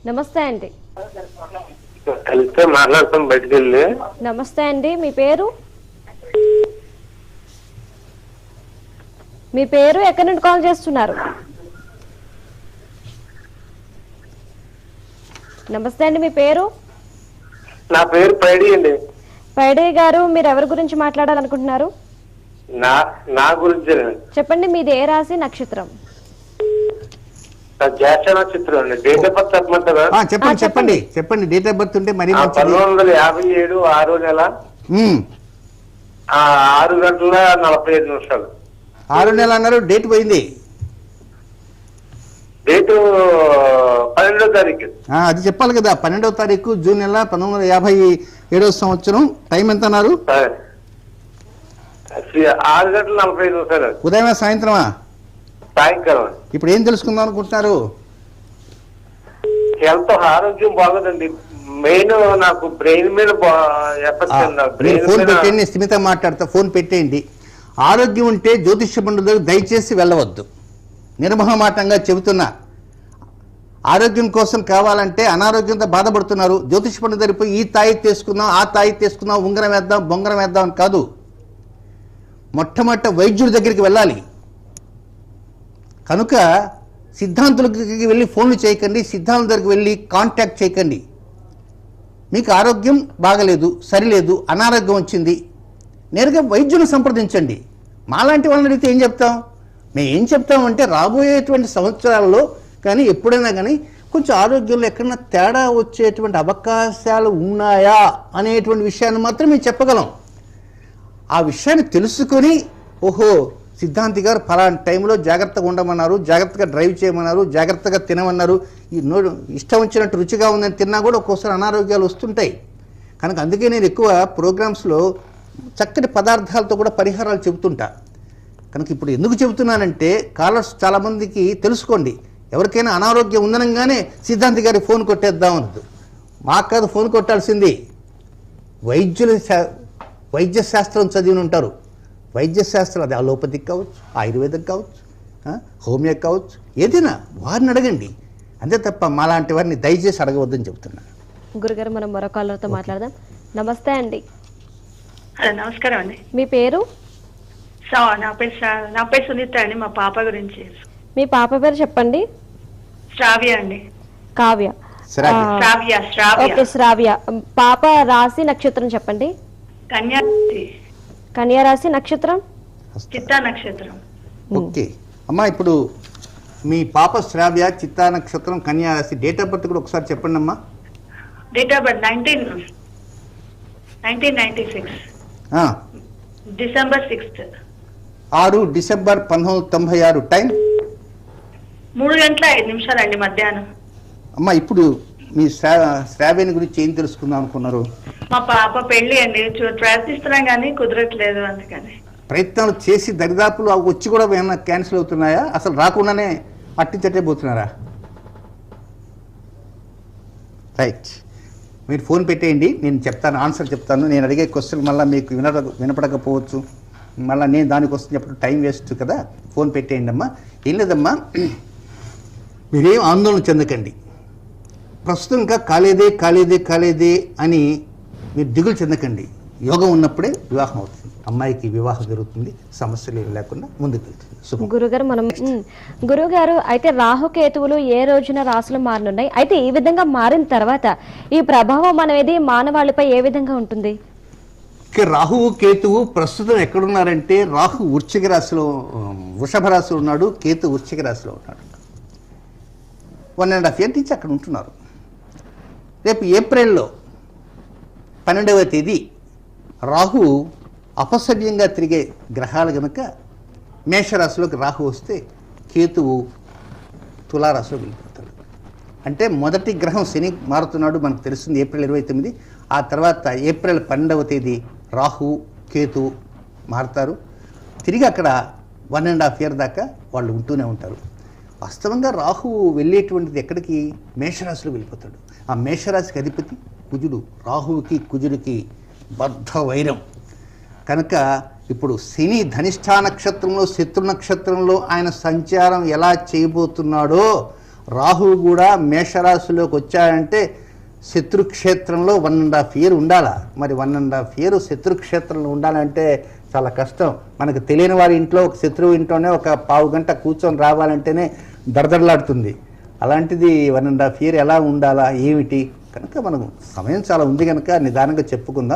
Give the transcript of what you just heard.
నమస్తే అండి. కలిస్తే మాట్లాడతాం బయటికి వెళ్ళి. నమస్తే అండి, మీ పేరు? మీ పేరు, ఎక్కడి నుండి కాల్ చేస్తున్నారు? నమస్తే అండి, మీ పేరు? నా పేరు పైడి అండి. పైడి గారు, మీరు ఎవరి గురించి మాట్లాడాలనుకుంటున్నారు? నా గురించి చెప్పండి. మీది ఏ రాశి, నక్షత్రం? జ్యేష్ఠ నక్షత్రం అండి. డేట్ ఆఫ్ బర్త్ చెప్పమంటారా? చెప్పండి. డేట్ ఆఫ్ బర్త్ ఉంటే మరి 1957 6వ నెల 6:45 6 నెలలు అన్నారు. డేట్ పోయింది. డేటు 12వ తారీఖు. అది చెప్పాలి కదా. 12వ తారీఖు జూన్ నెల 1957 సంవత్సరం. టైం ఎంత అన్నారు? 6:45. ఉదయమే సాయంత్రమా? సాయంకాలం. ఇప్పుడు ఏం తెలుసుకుందాం అనుకుంటున్నారు? హెల్త్, ఆరోగ్యం బాగోదండి. మెయిన్ నాకు బ్రెయిన్ మీద ఫోన్ పెట్టండి, స్థిమిత మాట్లాడతా. ఫోన్ పెట్టేయండి. ఆరోగ్యం ఉంటే జ్యోతిష్య పండితులకు దయచేసి వెళ్ళవద్దు. నిర్మహమాటంగా చెబుతున్నా. ఆరోగ్యం కోసం కావాలంటే అనారోగ్యంతో బాధపడుతున్నారు. జ్యోతిష్ పండితుల దగ్గర పోయి ఈ తాయి తీసుకుందాం, ఆ తాయి తీసుకుందాం, ఉంగరం వేద్దాం, బొంగరం వేద్దాం అని కాదు. మొట్టమొదట వైద్యుడి దగ్గరికి వెళ్ళాలి. కనుక సిద్ధాంతులకి వెళ్ళి ఫోన్లు చేయకండి, సిద్ధాంతుల దగ్గరికి వెళ్ళి కాంటాక్ట్ చేయకండి. మీకు ఆరోగ్యం బాగలేదు, సరిలేదు, అనారోగ్యం వచ్చింది, నేరుగా వైద్యుని సంప్రదించండి. మాలాంటి వాళ్ళని అడిగితే ఏం చెప్తాం? మేము ఏం చెప్తామంటే రాబోయేటువంటి సంవత్సరాల్లో కానీ ఎప్పుడైనా కానీ కొంచెం ఆరోగ్యంలో ఎక్కడైనా తేడా వచ్చేటువంటి అవకాశాలు ఉన్నాయా అనేటువంటి విషయాన్ని మాత్రం మేము చెప్పగలం. ఆ విషయాన్ని తెలుసుకొని, ఓహో సిద్ధాంతి గారు ఫలానా టైంలో జాగ్రత్తగా ఉండమన్నారు, జాగ్రత్తగా డ్రైవ్ చేయమన్నారు, జాగ్రత్తగా తినమన్నారు, ఈ ఇష్టం వచ్చినట్టు రుచిగా ఉందని తిన్నా కూడా ఒక్కోసారి అనారోగ్యాలు వస్తుంటాయి. కనుక అందుకే నేను ఎక్కువ ప్రోగ్రామ్స్లో చక్కటి పదార్థాలతో కూడా పరిహారాలు చెబుతుంటా. కనుక ఇప్పుడు ఎందుకు చెబుతున్నానంటే కాలర్స్ చాలామందికి తెలుసుకోండి. ఎవరికైనా అనారోగ్యం ఉందనగానే సిద్ధాంతి గారికి ఫోన్ కొట్టేద్దాం అనద్దు. మాకు కాదు ఫోన్ కొట్టాల్సింది. వైద్య శాస్త్రం చదివి ఉంటారు. వైద్య శాస్త్రం అది అలోపతిక్ కావచ్చు, ఆయుర్వేదిక్ కావచ్చు, హోమియో కావచ్చు, ఏదైనా వారిని అడగండి. అంతే తప్ప మాలాంటి వారిని దయచేసి అడగవద్దని చెప్తున్నా. గురుగారు, మనం మరో కాలర్తో మాట్లాడదాం. నమస్తే అండి. నమస్కారం అండి. మీ పేరు? నా పేరు సునీత అండి. మా పాప గురించి. మీ పాప పేరు చెప్పండి. శ్రావ్య అండి. కావ్య. ఓకే, శ్రావ్య. పాప రాశి, నక్షత్రం చెప్పండి. కన్యా రాశి, నక్షత్రం చిత్తా నక్షత్రం. ఓకే అమ్మా, ఇప్పుడు మీ పాప శ్రావ్య, చిత్తా నక్షత్రం, కన్యా రాశి. డేట్ ఆఫ్ బర్త్ కూడా ఒకసారి చెప్పండి అమ్మా. Date of birth 1996 December 6th. 6 December 1996. Time 3:05 అండి, మధ్యాహ్నం. అమ్మా, ఇప్పుడు మీ శ్రావ్యని గురించి ఏం తెలుసుకుందాం అనుకున్నారు? మా పాప పెళ్లి అండి. ప్రయత్నిస్తున్నాం కానీ కుదరట్లేదు. అందుకని ప్రయత్నాలు చేసి దరిదాపులు వచ్చి కూడా ఏమైనా క్యాన్సిల్ అవుతున్నాయా? అసలు రాకుండానే అట్టించట్టే పోతున్నారా? రైట్, మీరు ఫోన్ పెట్టేయండి, నేను చెప్తాను, ఆన్సర్ చెప్తాను. నేను అడిగే క్వశ్చన్ మళ్ళీ మీకు వినపడకపోవచ్చు, మళ్ళీ నేను దానికోసం చెప్పడం టైం వేస్ట్ కదా. ఫోన్ పెట్టేయండి అమ్మా. ఏం లేదమ్మా, మీరేం ఆందోళన చెందకండి. ప్రస్తుతం ఇంకా కాలేదే అని మీరు దిగులు చెందకండి. యోగం ఉన్నప్పుడే వివాహం అవుతుంది. అమ్మాయికి వివాహం జరుగుతుంది, సమస్యలు ఏమి లేకుండా ముందుకు వెళ్తుంది. గురుగారు, అయితే రాహుకేతువులు ఏ రోజున రాసులు మారనున్నాయి? అయితే ఈ విధంగా మారిన తర్వాత ఈ ప్రభావం అనేది మానవాళిపై ఏ విధంగా ఉంటుంది? రాహువు కేతువు ప్రస్తుతం ఎక్కడున్నారంటే, రాహు వృశ్చిక రాశిలో, వృషభ రాశిలో ఉన్నాడు, కేతు వృశ్చిక రాశిలో ఉన్నాడు. 1.5 years నుంచి అక్కడ ఉంటున్నారు. రేపు ఏప్రిల్లో 12వ తేదీ రాహు అపసవ్యంగా తిరిగే గ్రహాలు కనుక మేషరాశిలోకి రాహు వస్తే కేతువు తులారాశిలో వెళ్ళిపోతాడు. అంటే మొదటి గ్రహం శని మారుతున్నాడు, మనకు తెలుస్తుంది ఏప్రిల్ 29. ఆ తర్వాత ఏప్రిల్ 12వ తేదీ రాహు కేతు మారుతారు. తిరిగి అక్కడ 1.5 years దాకా వాళ్ళు ఉంటూనే ఉంటారు. వాస్తవంగా రాహువు వెళ్ళేటువంటిది ఎక్కడికి? మేషరాశిలో వెళ్ళిపోతాడు. ఆ మేషరాశికి అధిపతి కుజుడు. రాహువుకి కుజుడికి బద్ధ వైరం కనుక ఇప్పుడు శని ధనిష్ఠా నక్షత్రంలో, శత్రు నక్షత్రంలో ఆయన సంచారం ఎలా చేయబోతున్నాడో రాహువు కూడా మేషరాశిలోకి వచ్చాడంటే శత్రుక్షేత్రంలో 1.5 year ఉండాలా. మరి 1.5 year శత్రుక్షేత్రంలో ఉండాలంటే చాలా కష్టం. మనకు తెలియని వారి ఇంట్లో ఒక శత్రువు ఇంట్లోనే ఒక పావు గంట కూర్చొని రావాలంటేనే దడదడలాడుతుంది. అలాంటిది 1.5 year ఎలా ఉండాలా ఏమిటి కనుక మనకు సమయం చాలా ఉంది కనుక నిదానంగా చెప్పుకుందాం.